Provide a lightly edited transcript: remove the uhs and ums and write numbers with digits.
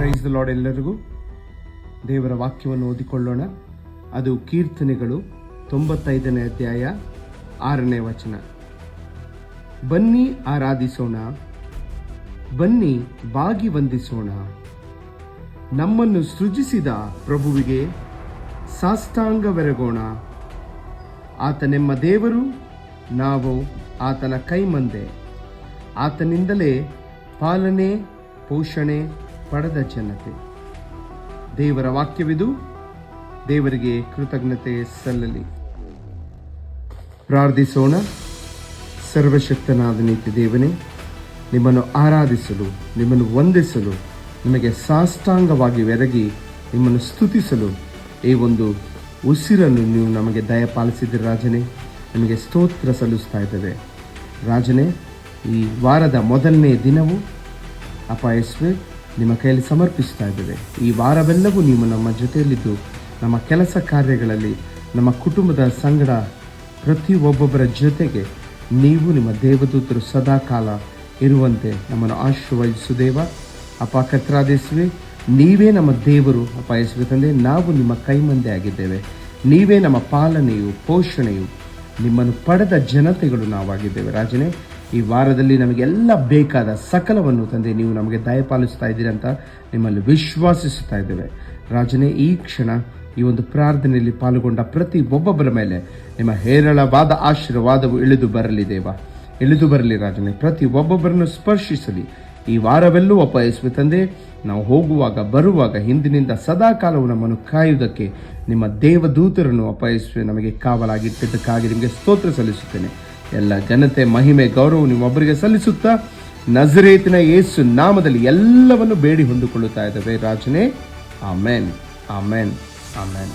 Praise the lord. ಎಲ್ಲರಿಗೂ ದೇವರ ವಾಕ್ಯವನ್ನು ಓದಿಕೊಳ್ಳೋಣ. ಅದು ಕೀರ್ತನೆಗಳು 95ನೇ ಅಧ್ಯಾಯ 6ನೇ ವಚನ. ಬನ್ನಿ ಆರಾಧಿಸೋಣ, ಬನ್ನಿ ಬಾಗಿ ವಂದಿಸೋಣ, ನಮ್ಮನ್ನು ಸೃಜಿಸಿದ ಪ್ರಭುವಿಗೆ ಸಾಷ್ಟಾಂಗವೆರಗೋಣ. ಆತನೆಮ್ಮ ದೇವರು, ನಾವು ಆತನ ಕೈಮಂದೆ, ಆತನಿಂದಲೇ ಪಾಲನೆ ಪೋಷಣೆ ಪಡೆದ ಜನತೆ. ದೇವರ ವಾಕ್ಯವಿದು. ದೇವರಿಗೆ ಕೃತಜ್ಞತೆ ಸಲ್ಲಲಿ. ಪ್ರಾರ್ಥಿಸೋಣ. ಸರ್ವಶಕ್ತನಾದ ನೀತಿ ದೇವನೇ, ನಿಮ್ಮನ್ನು ಆರಾಧಿಸಲು, ನಿಮ್ಮನ್ನು ವಂದಿಸಲು, ನಿಮಗೆ ಸಾಷ್ಟಾಂಗವಾಗಿ ಎರಗಿ ನಿಮ್ಮನ್ನು ಸ್ತುತಿಸಲು ಈ ಒಂದು ಉಸಿರನ್ನು ನೀವು ನಮಗೆ ದಯಪಾಲಿಸಿದ್ದೀರಿ ರಾಜನೇ. ನಿಮಗೆ ಸ್ತೋತ್ರ ಸಲ್ಲಿಸ್ತಾ ಇದ್ದೇವೆ ರಾಜನೇ. ಈ ವಾರದ ಮೊದಲನೇ ದಿನವು ಅಪಾಯಸ್ವೇ ನಿಮ್ಮ ಕೈಯಲ್ಲಿ ಸಮರ್ಪಿಸ್ತಾ ಇದ್ದೇವೆ. ಈ ವಾರವೆಲ್ಲವೂ ನೀವು ನಮ್ಮ ಜೊತೆಯಲ್ಲಿದ್ದು ನಮ್ಮ ಕೆಲಸ ಕಾರ್ಯಗಳಲ್ಲಿ, ನಮ್ಮ ಕುಟುಂಬದ ಸಂಗಡ ಪ್ರತಿಯೊಬ್ಬೊಬ್ಬರ ಜೊತೆಗೆ ನೀವು ನಿಮ್ಮ ದೇವದೂತರು ಸದಾಕಾಲ ಇರುವಂತೆ ನಮ್ಮನ್ನು ಆಶೀರ್ವದಿಸು ದೇವ. ಅಪ್ಪ ಕರ್ತರಾದೇಸುವೆ, ನೀವೇ ನಮ್ಮ ದೇವರು. ಅಪಾಯಸ್ವೇ ತಂದೆ, ನಾವು ನಿಮ್ಮ ಕೈಮಂದೆ ಆಗಿದ್ದೇವೆ. ನೀವೇ ನಮ್ಮ ಪಾಲನೆಯು ಪೋಷಣೆಯು, ನಿಮ್ಮನ್ನು ಪಡೆದ ಜನತೆಗಳು ನಾವಾಗಿದ್ದೇವೆ ರಾಜನೇ. ಈ ವಾರದಲ್ಲಿ ನಮಗೆಲ್ಲ ಬೇಕಾದ ಸಕಲವನ್ನು ತಂದೆ ನೀವು ನಮಗೆ ದಯಪಾಲಿಸ್ತಾ ಇದ್ದೀರಿ ಅಂತ ನಿಮ್ಮಲ್ಲಿ ವಿಶ್ವಾಸಿಸುತ್ತಾ ಇದ್ದೇವೆ ರಾಜನೇ. ಈ ಕ್ಷಣ ಈ ಒಂದು ಪ್ರಾರ್ಥನೆಯಲ್ಲಿ ಪಾಲ್ಗೊಂಡ ಪ್ರತಿ ಒಬ್ಬೊಬ್ಬರ ಮೇಲೆ ನಿಮ್ಮ ಹೇರಳವಾದ ಆಶೀರ್ವಾದವು ಇಳಿದು ಬರಲಿ ದೇವ, ಇಳಿದು ಬರಲಿ ರಾಜನೇ. ಪ್ರತಿ ಒಬ್ಬೊಬ್ಬರನ್ನು ಸ್ಪರ್ಶಿಸಲಿ. ಈ ವಾರವೆಲ್ಲೂ ಅಪಾಯಿಸುವ ತಂದೆ, ನಾವು ಹೋಗುವಾಗ ಬರುವಾಗ ಹಿಂದಿನಿಂದ ಸದಾಕಾಲವು ನಮ್ಮನ್ನು ಕಾಯುವುದಕ್ಕೆ ನಿಮ್ಮ ದೇವದೂತರನ್ನು ಅಪಾಯಿಸುವೆ ನಮಗೆ ಕಾವಲಾಗಿಟ್ಟಿದ್ದಕ್ಕಾಗಿ ನಿಮಗೆ ಸ್ತೋತ್ರ ಸಲ್ಲಿಸುತ್ತೇನೆ. ಎಲ್ಲ ಘನತೆ ಮಹಿಮೆ ಗೌರವ ನಿಮ್ಮೊಬ್ಬರಿಗೆ ಸಲ್ಲಿಸುತ್ತಾ ನಜರೇತಿನ ಯೇಸು ನಾಮದಲ್ಲಿ ಎಲ್ಲವನ್ನು ಬೇಡಿ ಹೊಂದಿಕೊಳ್ಳುತ್ತಾ ಇದ್ದೇವೆ ರಾಜನೇ. Amen, amen, amen.